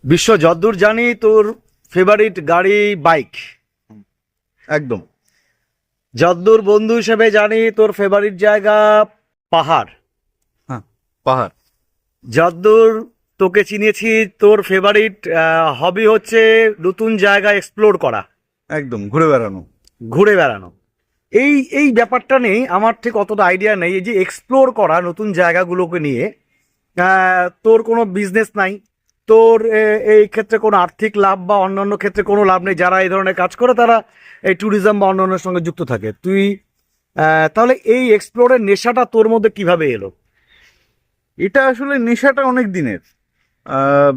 বিশ্ব যদ্দূর জানি তোর ফেভারিট গাড়ি বাইক, একদম। যদ্দূর বন্ধু হিসেবে জানি তোর ফেভারিট জায়গা পাহাড়, হ্যাঁ, পাহাড়। যদ্দূর তোকে চিনেছি তোর ফেভারিট হবি হচ্ছে নতুন জায়গা এক্সপ্লোর করা, একদম, ঘুরে বেড়ানো। ঘুরে বেড়ানো। এই এই ব্যাপারটা নেই আমার ঠিক অতটা আইডিয়া নেই। এই যে এক্সপ্লোর করা নতুন জায়গাগুলোকে নিয়ে, তোর কোনো বিজনেস নাই, তোর এই ক্ষেত্রে কোনো আর্থিক লাভ বা অন্যান্য ক্ষেত্রে কোনো লাভ নেই। যারা এই ধরনের কাজ করে তারা এই ট্যুরিজম বা অন্যান্যের সঙ্গে যুক্ত থাকে। তুই তাহলে এই এক্সপ্লোরের নেশাটা তোর মধ্যে কিভাবে এলো? এটা আসলে নেশাটা অনেক দিনের। আহ,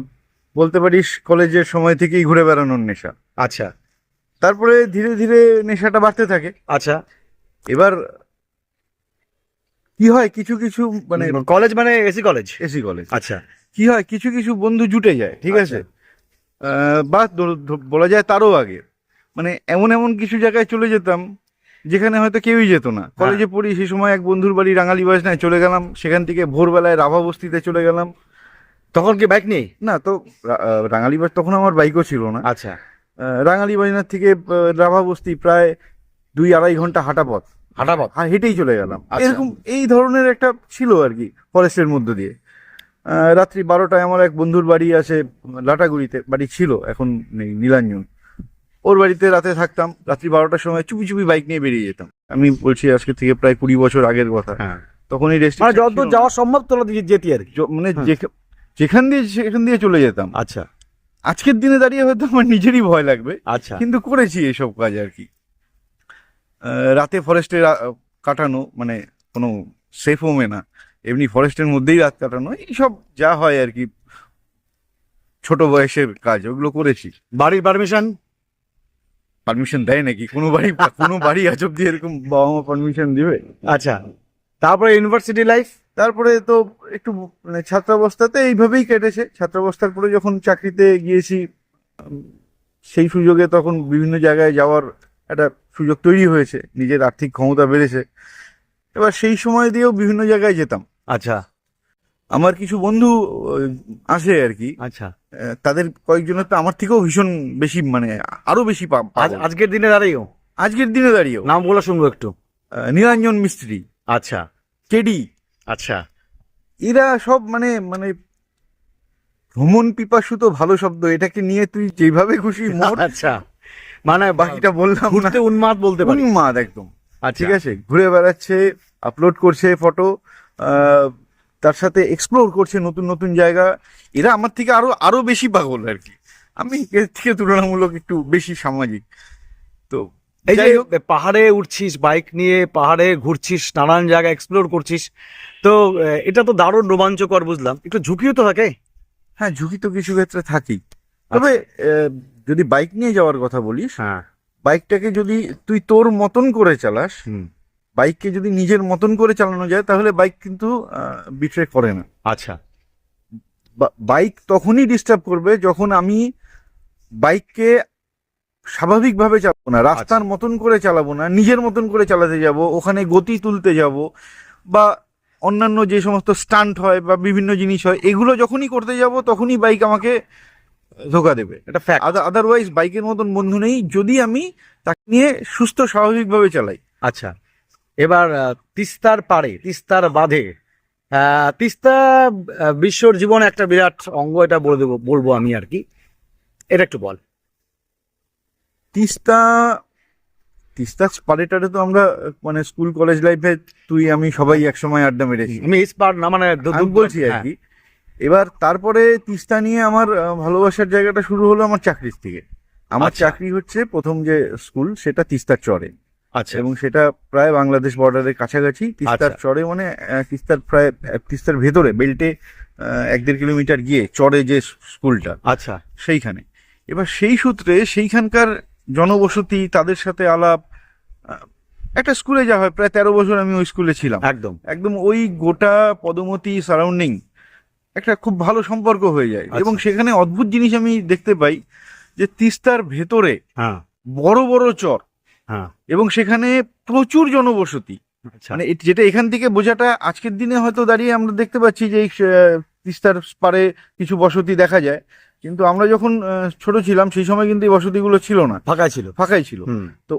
বলতে পারিস কলেজের সময় থেকেই ঘুরে বেড়ানোর নেশা। আচ্ছা তারপরে ধীরে ধীরে নেশাটা বাড়তে থাকে। আচ্ছা। এবার কি হয়, কিছু কিছু মানে কলেজ মানে এসি কলেজ? AC college. আচ্ছা কি হয়, কিছু কিছু বন্ধু জুটে যায়, ঠিক আছে। আচ্ছা। বা বলা যায় তারও আগে, মানে এমন এমন কিছু জায়গায় চলে যেতাম যেখানে হয়তো কেউই যেত না। কলেজে পড়ি সেই সময় এক বন্ধুর বাড়ি রাঙালি বাজনায় চলে গেলাম, সেখান থেকে ভোরবেলায় রাভা বস্তিতে চলে গেলাম। তখন কি বাইক নেই? না তো, রাঙালি বাজ তখন আমার বাইকও ছিল না। আচ্ছা। রাঙালি বাজনার থেকে রাভা বস্তি প্রায় 2-2.5 ঘন্টা হাঁটা পথ। হাঁটাপথ? হেঁটেই চলে গেলাম। আচ্ছা। এরকম এই ধরনের একটা ছিল আর কি, ফরেস্টের মধ্য দিয়ে। রাত্রি 12টায় আমার এক বন্ধুর বাড়ি আছে লাটাগুড়িতে, বাড়ি ছিল, এখন নেই, নীলাঞ্জন। ওর বাড়িতে রাতে থাকতাম, রাত্রি 12টার সময় চুপি চুপি বাইক নিয়ে বেরিয়ে যেতাম। আমি বলছি আজকে থেকে প্রায় 20 বছর আগের কথা। হ্যাঁ, তখন এই মানে যতদূর যাওয়া সম্ভব তোরা যেতি আর কি। মানে হ্যাঁ। যেখান দিয়ে সেখান দিয়ে চলে যেতাম। আচ্ছা আজকের দিনে দাঁড়িয়ে হয়তো আমার নিজেরই ভয় লাগবে, আচ্ছা। কিন্তু করেছি এসব কাজ আর কি। রাতে ফরেস্টে কাটানো মানে কোনো সেফ হোমে না, এমনি ফরেস্টের মধ্যেই রাত কাটানো, এইসব যা হয় আর কি, ছোট বয়সের কাজ ওগুলো করেছি। বাড়ির পারমিশন? পারমিশন দেয় নাকি কোনো বাড়ি আজ অব্দি এরকম বাবা মা পারমিশন দিবে? আচ্ছা, তারপরে ইউনিভার্সিটি লাইফ? তারপরে তো একটু মানে ছাত্রাবস্থাতে এইভাবেই কেটেছে। ছাত্রাবস্থার পরে যখন চাকরিতে গিয়েছি, উম, সেই সুযোগে তখন বিভিন্ন জায়গায় যাওয়ার একটা সুযোগ তৈরি হয়েছে, নিজের আর্থিক ক্ষমতা বেড়েছে। এবার সেই সময় দিয়েও বিভিন্ন জায়গায় যেতাম। আচ্ছা আমার কিছু বন্ধু আসে আর কি। আচ্ছা। তাদের কয়েকজনের তো আমার থেকেও ভীষণ বেশি, মানে আরো বেশি পাগল। আজকের দিনে দাঁড়িয়েও আজকের দিনে দাঁড়িয়েও নামগুলো শুনবো একটু। নীলাঞ্জন মিস্ত্রি, আচ্ছা কেডি, আচ্ছা। এরা সব মানে মানে ভ্রমণ পিপাসু তো ভালো শব্দ, এটাকে নিয়ে তুই যেভাবে খুশি মোর। আচ্ছা, মানে বাকিটা বললাম না। ঘুরতে উন্মাদ বলতে পারি। উন্মাদ একদম। আচ্ছা ঠিক আছে, ঘুরে বেড়াচ্ছে, আপলোড করছে ফটো, তার সাথে এক্সপ্লোর করছে নতুন নতুন জায়গা। এরা আমার থেকে আরো আরো বেশি পাগল আর কি। আমি এর থেকে তুলনামূলক একটু বেশি সামাজিক। তো এই যে যাই হোক, পাহাড়ে উঠছিস, বাইক নিয়ে পাহাড়ে ঘুরছিস, নানান জায়গা এক্সপ্লোর করছিস, তো এটা তো দারুণ রোমাঞ্চকর, বুঝলাম। একটু ঝুঁকিও তো থাকে? হ্যাঁ, ঝুঁকি তো কিছু ক্ষেত্রে থাকেই। তবে যদি বাইক নিয়ে যাওয়ার কথা বলিস, হ্যাঁ। বাইকটাকে যদি তুই তোর মতন করে চালাস, হুম। বাইককে যদি নিজের মতন করে চালানো যায়, তাহলে বাইক কিন্তু বিট্রে করে না। আচ্ছা বাইক তখনই ডিস্টার্ব করবে যখন আমি বাইককে স্বাভাবিকভাবে চালাবো না, রাস্তার মতন করে চালাবো না, নিজের মতন করে চালাতে যাব, ওখানে গতি তুলতে যাব, বা অন্যান্য যে সমস্ত স্টান্ট হয় বা বিভিন্ন জিনিস হয়, এগুলো যখনই করতে যাব তখনই বাইক আমাকে ধোকা দেবে। এটা ফ্যাক্ট। আদারওয়াইজ বাইকের মতন বন্ধু নেই, যদি আমি তাকে নিয়ে সুস্থ স্বাভাবিকভাবে চালাই। আচ্ছা, এবার তিস্তার পাড়ে, তিস্তার বাঁধে, তিস্তা বিশ্বর জীবনে একটা বিরাট অঙ্গ, এটা বলে দেবো, বলবো আমি আর কি। এটা একটু বল। তিস্তা তিস্তা পাড়েটারে তো আমরা মানে স্কুল কলেজ লাইফে তুই আমি সবাই একসময় আড্ডা মেরেছি। আমি স্পার না, মানে আমি বলছি আর কি। এবার তারপরে তিস্তা নিয়ে আমার ভালোবাসার জায়গাটা শুরু হলো আমার চাকরির থেকে। আমার আচ্ছা। চাকরি হচ্ছে প্রথম যে স্কুল, সেটা তিস্তার চরে, আচ্ছা এবং সেটা প্রায় বাংলাদেশ বর্ডারের কাছাকাছি। তিস্তার আচ্ছা। চরে মানে তিস্তার প্রায় তিস্তার ভেতরে বেল্টে 1-1.5 কিলোমিটার গিয়ে চরে যে স্কুলটা, আচ্ছা সেইখানে। এবার সেই সূত্রে সেইখানকার জনবসতি, তাদের সাথে আলাপ, আহ, একটা স্কুলে যা হয়, প্রায় 13 বছর আমি ওই স্কুলে ছিলাম। একদম। একদম ওই গোটা পদমতি সারাউন্ডিং একটা খুব ভালো সম্পর্ক হয়ে যায়। এবং আচ্ছা। সেখানে অদ্ভুত জিনিস আমি দেখতে পাই, যে তিস্তার ভেতরে হ্যাঁ বড় বড় চর, হ্যাঁ। এবং সেখানে প্রচুর জনবসতি। আচ্ছা মানে যেটা এখান থেকে বোঝাটা, আজকের দিনে হয়তো দাঁড়িয়ে আমরা দেখতে পাচ্ছি যে এই তিস্তার পারে কিছু বসতি দেখা যায়, কিন্তু আমরা যখন ছোট ছিলাম সেই সময় কিন্তু এই বসতিগুলো ছিল না, ফাঁকা ছিল। ফাঁকাই ছিল। হুম। তো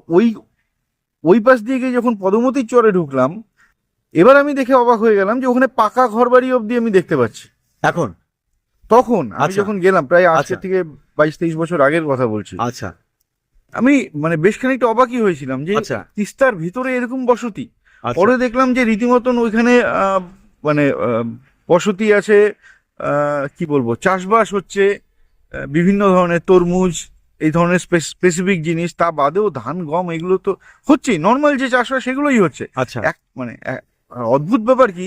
ওই পাশ দিয়ে গিয়ে যখন পদমতির চরে ঢুকলাম, এবার আমি দেখে অবাক হয়ে গেলাম যে ওখানে পাকা ঘর বাড়ি অব্দি আমি দেখতে পাচ্ছি। এখন তখন আমি আচ্ছা। যখন গেলাম, প্রায় আজকে আচ্ছা। থেকে 22-23 বছর আগের কথা বলছি, আচ্ছা আমি মানে বেশ খানিকটা অবাকই হয়েছিলাম যে আচ্ছা তিস্তার ভিতরে এরকম বসতি। আচ্ছা পরে দেখলাম যে রীতিমতন ওইখানে মানে বসতি আছে, কি বলবো, চাষবাস হচ্ছে, বিভিন্ন ধরনের তরমুজ, এই ধরনের স্পেসিফিক জিনিস, তা বাদেও ধান গম এগুলো তো হচ্ছেই, নর্মাল যে চাষ হয় সেগুলোই হচ্ছে। আচ্ছা মানে অদ্ভুত ব্যাপার কি,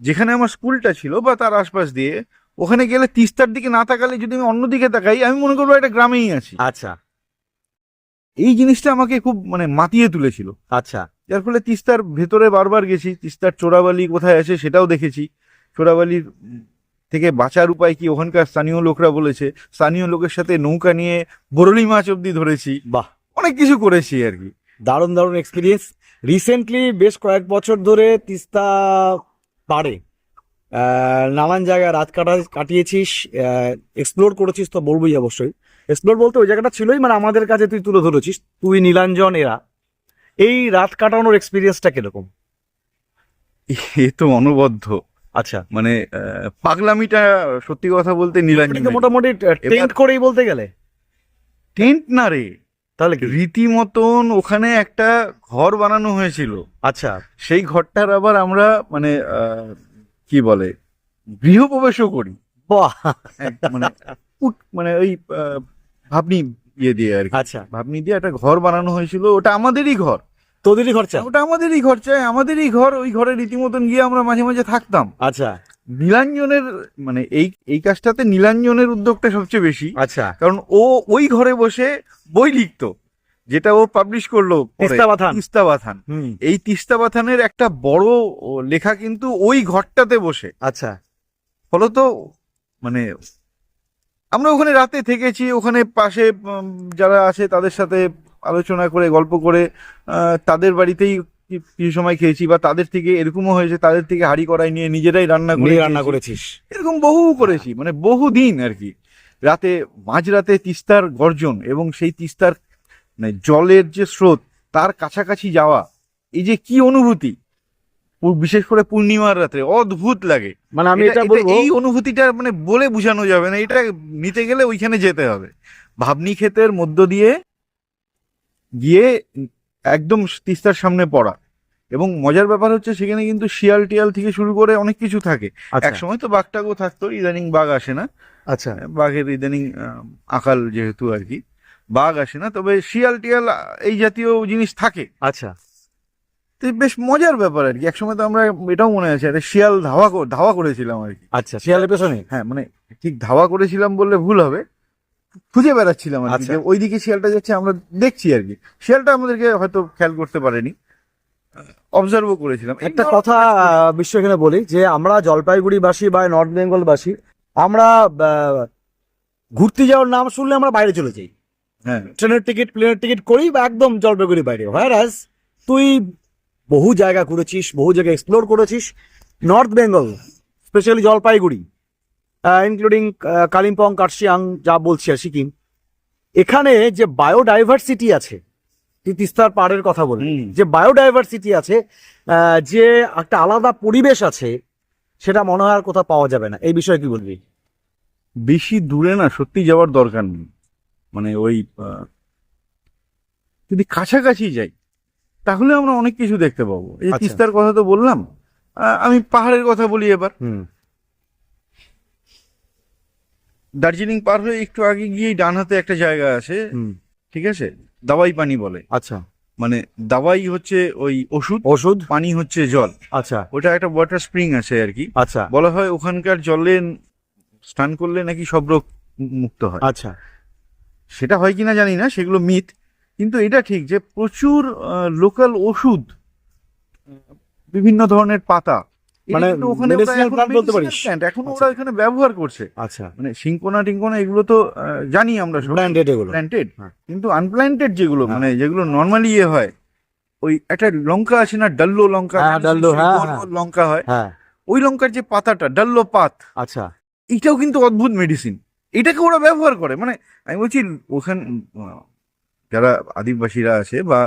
যেখানে আমার স্কুলটা ছিল বা তার আশপাশ দিয়ে, ওখানে গেলে তিস্তার দিকে না তাকালে যদি আমি অন্যদিকে তাকাই, আমি মনে করবো একটা গ্রামেই আছি। আচ্ছা এই জিনিসটা আমাকে খুব মানে মাতিয়ে তুলেছিল, আচ্ছা যার ফলে তিস্তার ভেতরে বারবার গেছি। তিস্তার চোরাবালি কোথায় আছে সেটাও দেখেছি। চোরাবালির থেকে বাঁচার উপায় কি ওখানকার স্থানীয় লোকরা বলেছে, স্থানীয় লোকের সাথে নৌকা নিয়ে বরলি মাছ অব্দি ধরেছি, বাহ, অনেক কিছু করেছি আর কি। দারুণ দারুণ এক্সপিরিয়েন্স। রিসেন্টলি বেশ কয়েক বছর ধরে তিস্তা পাড়ে নানান জায়গায় রাত কাটিয়েছিস, এক্সপ্লোর করেছিস, তো বলবোই অবশ্যই। এক্সপ্লোর বলতে ওই জায়গাটা ছিলই, মানে আমাদের কাছে তুই তুলে ধরেছিস, তুই নীলাঞ্জন এরা। এই রাত কাটানোর এক্সপিরিয়েন্সটা কিরকম? এ তো অনবদ্য, আচ্ছা, মানে পাগলামিটা সত্যি কথা বলতে নীলাঞ্জন। মোটামুটি টেন্ট করেই বলতে গেলে। টেন্ট না রে, তাহলে কি? রীতিমতন ওখানে একটা ঘর বানানো হয়েছিল। আচ্ছা সেই ঘরটার আবার আমরা মানে কি বলে, গৃহপ্রবেশও করি। বাহ, মানে মানে ওই ভাবনি ইয়ে দিয়ে আর কি, আচ্ছা ভাবনি দিয়ে একটা ঘর বানানো হয়েছিল। ওটা আমাদেরই ঘর, তোদেরই খরচা? ওটা আমাদেরই খরচায়, আমাদেরই ঘর। ওই ঘরে রীতিমতন গিয়ে আমরা মাঝে মাঝে থাকতাম। আচ্ছা নীলাঞ্জনের মানে এই কাজটাতে নীলাঞ্জনের উদ্যোগটা সবচেয়ে বেশি, আচ্ছা। কারণ ও ওই ঘরে বসে বই লিখতো, যেটা ও পাবলিশ করলো পরে, তিস্তাবাথান। তিস্তাবাথান। হুম, এই তিস্তাবাথানের একটা বড় লেখা কিন্তু ওই ঘরটাতে বসে। আচ্ছা ফলত মানে আমরা ওখানে রাতে থেকেছি, ওখানে পাশে যারা আছে তাদের সাথে আলোচনা করে গল্প করে তাদের বাড়িতেই কিছু সময় খেয়েছি, বা তাদের থেকে এরকমও হয়েছে তাদের থেকে হাঁড়ি কড়াই নিয়ে নিজেরাই রান্না করে রান্না খেয়েছি। করেছিস? এরকম বহু করেছি, মানে বহুদিন আর কি। রাতে মাঝরাতে তিস্তার গর্জন এবং সেই তিস্তার মানে জলের যে স্রোত, তার কাছাকাছি যাওয়া, এই যে কি অনুভূতি, বিশেষ করে পূর্ণিমার রাতে অদ্ভুত লাগে। মানে আমি এটা বলবো, এই অনুভূতিটা মানে বলে বোঝানো যাবে না, এটা নিতে গেলে ওইখানে যেতে হবে। ভাবনি ক্ষেতের মধ্য দিয়ে গিয়ে একদম তিস্তার সামনে পড়া, এবং মজার ব্যাপার হচ্ছে সেখানে কিন্তু শিয়াল টিয়াল থেকে শুরু করে অনেক কিছু থাকে। আচ্ছা এক সময় তো বাঘটাগও থাকতো, ইদানিং বাঘ আসে না। আচ্ছা বাঘের ইদানিং আকাল যেহেতু আর কি, বাঘ আসে না, তবে শিয়াল টিয়াল এই জাতীয় জিনিস থাকে। আচ্ছা তো বেশ মজার ব্যাপার আর কি। একসময় তো আমরা, এটাও মনে আছে, একটা শিয়াল ধাওয়া করেছিলাম আর কি। আচ্ছা, শিয়ালের পেছনে? হ্যাঁ, মানে ঠিক ধাওয়া করেছিলাম বললে ভুল হবে, খুঁজে বেড়াচ্ছিলাম আর কি, আচ্ছা। যে ওইদিকে শিয়ালটা যাচ্ছে আমরা দেখছি আর কি। শিয়ালটা আমাদেরকে হয়তো খেয়াল করতে পারেনি, অবজার্ভও করেছিলাম। একটা কথা বিশ্ব এখানে বলি, যে আমরা জলপাইগুড়িবাসী বা নর্থ বেঙ্গলবাসী, আমরা ঘুরতে যাওয়ার নাম শুনলে আমরা বাইরে চলে যাই, হ্যাঁ, ট্রেনের টিকিট প্লেনের টিকিট করি, বা একদম জলপাইগুড়ি বাইরে। হোয়ারাজ তুই বহু জায়গা ঘুরেছিস, বহু জায়গা এক্সপ্লোর করেছিস, north Bengal specially Jalpaiguri, including Kalimpong, Kurseong, যা বলছি আর সিকিম, এখানে যে বায়োডাইভার্সিটি আছে, তুই তিস্তার পাড়ের কথা বলি, যে বায়োডাইভার্সিটি আছে, যে একটা আলাদা পরিবেশ আছে, সেটা মনে হয় আর কোথাও পাওয়া যাবে না। এই বিষয়ে কি বলবি? বেশি দূরে না সত্যি যাওয়ার দরকার নেই, মানে ওই যদি কাছাকাছি যাই তাহলে আমরা অনেক কিছু দেখতে পাবো। এই যে আচ্ছা। তিস্তার কথা তো বললাম, আমি পাহাড়ের কথা বলি এবার। দার্জিলিং পার হয়ে একটু আগে গিয়েই ডান হাতে একটা জায়গা আছে, ঠিক আছে, দাওয়াই পানি বলে। আচ্ছা, মানে দাওয়াই হচ্ছে ওই ওষুধ, পানি হচ্ছে জল। আচ্ছা ওটা একটা ওয়াটার স্প্রিং আছে আর কি। আচ্ছা বলা হয় ওখানকার জলে স্নান করলে নাকি সব রোগ মুক্ত হয়। আচ্ছা, সেটা হয় কিনা জানি না, সেগুলো মিথ। কিন্তু এটা ঠিক যে প্রচুর লোকাল ওষুধ, বিভিন্ন ধরনের পাতা, এটা মানে কিন্তু ওখানে medicinal plant বলতে পারিস? এখন ওরা এখানে ব্যবহার করছে। আচ্ছা, মানে সিঙ্কোনা টিঙ্কোনা এগুলো তো জানি আমরা সব ব্র্যান্ডেড এগুলো। প্ল্যান্টেড, হ্যাঁ। কিন্তু আনপ্ল্যান্টেড যেগুলো, হ্যাঁ। মানে যেগুলো নর্মালি ইয়ে হয়, ওই একটা লঙ্কা আছে না, ডাল্লো লঙ্কা, হ্যাঁ, ডাল্লো, হ্যাঁ, গোল গোল লঙ্কা হয়, হ্যাঁ, ওই লঙ্কার যে পাতাটা ডাল্লো পাত, আচ্ছা, এটাও কিন্তু অদ্ভুত মেডিসিন। এটাকে ওরা ব্যবহার করে। মানে আমি বলছি ওখান যারা আদিবাসীরা আছে বা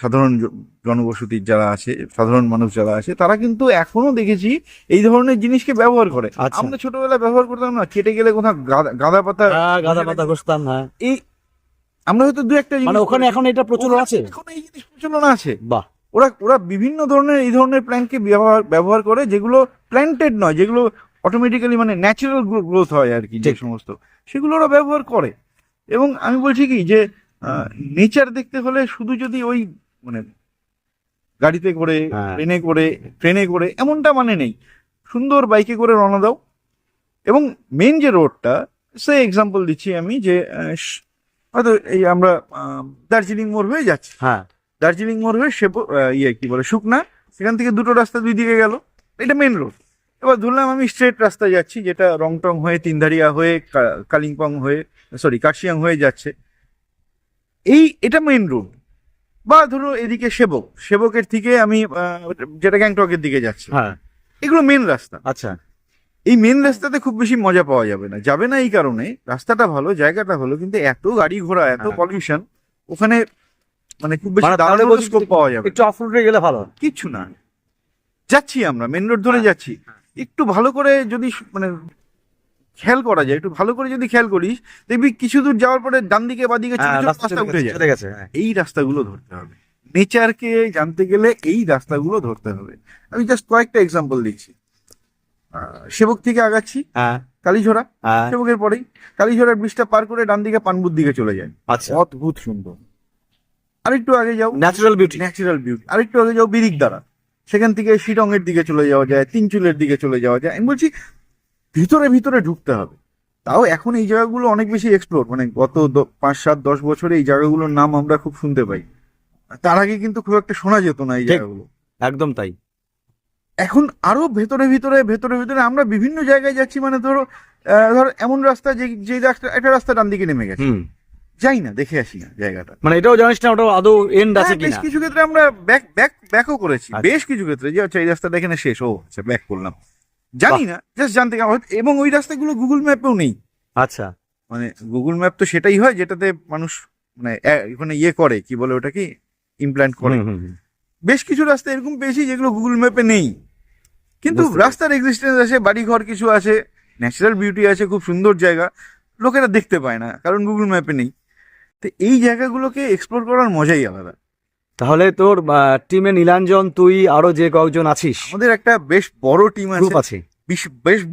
সাধারণ জনবসতির যারা আছে, সাধারণ মানুষ যারা আছে, তারা কিন্তু এখনো দেখেছি এই ধরনের জিনিসকে ব্যবহার করে। আচ্ছা। আমরা ছোটবেলায় ব্যবহার করতাম না, কেটে গেলে কোথাও গাঁদা পাতা, গাঁদা পাতা ঘষতাম, হ্যাঁ। এই আমরা হয়তো দু একটা জিনিস মানে ওখানে এখন এটা প্রচলন আছে? এখন এই জিনিস প্রচলন আছে। বাহ। ওরা ওরা বিভিন্ন ধরনের এই ধরনের প্ল্যান্টকে ব্যবহার করে, যেগুলো প্ল্যান্টেড নয়, যেগুলো অটোমেটিক্যালি মানে ন্যাচারাল গ্রোথ হয় আর কি, যে সমস্ত, সেগুলো ওরা ব্যবহার করে। এবং আমি বলছি কি যে নেচার দেখতে হলে শুধু যদি ওই মানে গাড়িতে করে, ট্রেনে করে এমনটা মানে নেই। সুন্দর বাইকে করে রওনা দাও, এবং মেন যে রোডটা, সে এক্সাম্পল দিচ্ছি আমি, যে হয়তো এই আমরা দার্জিলিং মোড় হয়ে যাচ্ছি, হ্যাঁ, দার্জিলিং মোড় হয়ে কি বলে শুকনা, সেখান থেকে দুটো রাস্তা দুই দিকে গেল, এটা মেন রোড। এবার ধরলাম আমি স্ট্রেট রাস্তায় যাচ্ছি, যেটা রংটং হয়ে, তিনধারিয়া হয়ে, কালিম্পং হয়ে, কার্শিয়াং হয়ে যাচ্ছে, এটা মেন রোড। বা ধরো এদিকে সেবকের থেকে আমি যেটা গ্যাংটকের দিকে যাচ্ছি, হ্যাঁ, এগুলো মেন রাস্তা। আচ্ছা। এই মেন রাস্তাতে খুব বেশি মজা পাওয়া যাবে না এই কারণে, রাস্তাটা ভালো, জায়গাটা ভালো, কিন্তু এত গাড়ি ঘোড়া, এত পলিউশন, ওখানে মানে খুব বেশি দাঁড়ানোর স্কোপ পাওয়া যাবে। একটু অফ রোডে গেলে ভালো। কিচ্ছু না, যাচ্ছি আমরা মেন রোড ধরে যাচ্ছি, একটু ভালো করে যদি মানে খেয়াল করা যায়, একটু ভালো করে যদি খেয়াল করিস, দেখবি কিছু দূর যাওয়ার পরে ডান দিকে বাদিকে ছোট ছোট রাস্তা উঠে যায়। এই রাস্তাগুলো ধরতে হবে, নেচারকে জানতে গেলে এই রাস্তাগুলো ধরতে হবে। আমি জাস্ট কয়েকটা এক্সাম্পল দিচ্ছি। সেবক থেকে আগাচ্ছি, কালীঝোড়া, সেবকের পরেই কালীঝোড়ার ব্রিজটা পার করে ডান দিকে পানবুর দিকে চলে যায়, অদ্ভুত সুন্দর। আরেকটু আগে যাও, ন্যাচারাল বিউটি। আরেকটু আগে যাও বিরিকদারা, সেখান থেকে শিটং এর দিকে চলে যাওয়া যায়, তিনচুলের দিকে চলে যাওয়া যায়। আমি বলছি ভিতরে ভিতরে ঢুকতে হবে। তাও এখন এই জায়গাগুলো অনেক বেশি এক্সপ্লোর, মানে গত 5-7-10 বছরে এই জায়গাগুলোর নাম আমরা খুব শুনতে পাই। তার আগে কিন্তু খুব একটা শোনা যেত না এই জায়গাগুলো। একদম তাই। এখন আরো ভেতরে ভিতরে আমরা বিভিন্ন জায়গায় যাচ্ছি, মানে ধরো এমন রাস্তা যে একটা রাস্তা ডান দিকে নেমে গেছে, যাই না, দেখে আসি না জায়গাটা, মানে এটাও জানিস না ওটা আদৌ এন্ড আছে কিনা। বেশ কিছু ক্ষেত্রে আমরা ব্যাকও করেছি, বেশ কিছু ক্ষেত্রে, যে আচ্ছা এই রাস্তাটা এখানে শেষ, আচ্ছা ব্যাক করলাম, জানি না, জাস্ট জানতে। এবং ওই রাস্তাগুলো গুগল ম্যাপেও নেই। আচ্ছা, মানে গুগল ম্যাপ তো সেটাই হয় যেটাতে মানুষ মানে ওখানে করে, কি বলে ওটাকে, ইমপ্ল্যান্ট করে। বেশ কিছু রাস্তা এরকম পেয়েছি যেগুলো গুগল ম্যাপে নেই, কিন্তু রাস্তার এক্সিস্টেন্স আছে, বাড়ি ঘর কিছু আছে, ন্যাচারাল বিউটি আছে, খুব সুন্দর জায়গা, লোকেরা দেখতে পায় না কারণ গুগল ম্যাপে নেই। তো এই জায়গাগুলোকে এক্সপ্লোর করার মজাই আলাদা। তাহলে তোর টিমে নীলাঞ্জন, তুই আরো যে কয়েকজন আছিস, আমাদের একটা বেশ বড় টিম আছে,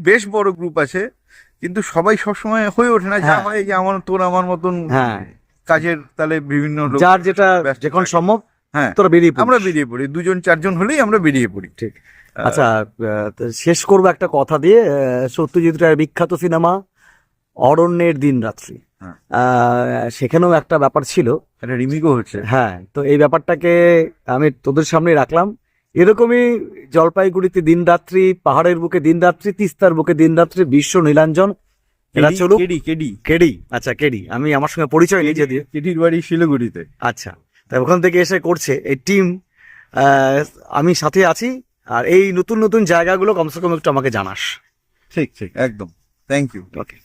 বেশ বড় গ্রুপ আছে, কিন্তু সবাই সবসময় হয়ে ওঠে না। যা হয় যে আমার মতন কাজের তাহলে বিভিন্ন লোক, যার যেটা যখন সম্ভব, তোরা আমরা বেরিয়ে পড়ি, 2-4 হলেই আমরা বেরিয়ে পড়ি। ঠিক। আচ্ছা, শেষ করবো একটা কথা দিয়ে। সত্যজিৎ রায়ের বিখ্যাত সিনেমা অরণ্যের দিন রাত্রি, সেখানেও একটা ব্যাপার ছিল, একটা রিমিকও হচ্ছে। হ্যাঁ, তো এই ব্যাপারটাকে আমি তোদের সামনে রাখলাম। এরকমই জলপাইগুড়িতে দিন রাত্রি, পাহাড়ের বুকে দিন রাত্রি, তিস্তার বুকে দিন রাত্রি, বিশ্ব নীলাঞ্জন, এরা চলুক। কেডি, আচ্ছা কেডি, আমি আমার সঙ্গে পরিচয় নিজে দিয়ে, কেডির বাড়ি শিলিগুড়িতে। আচ্ছা, তাই ওখান থেকে এসে করছে এই টিম, আমি সাথে আছি। আর এই নতুন নতুন জায়গাগুলো কমসে কম একটু আমাকে জানাস। ঠিক, একদম, থ্যাংক ইউ। ওকে।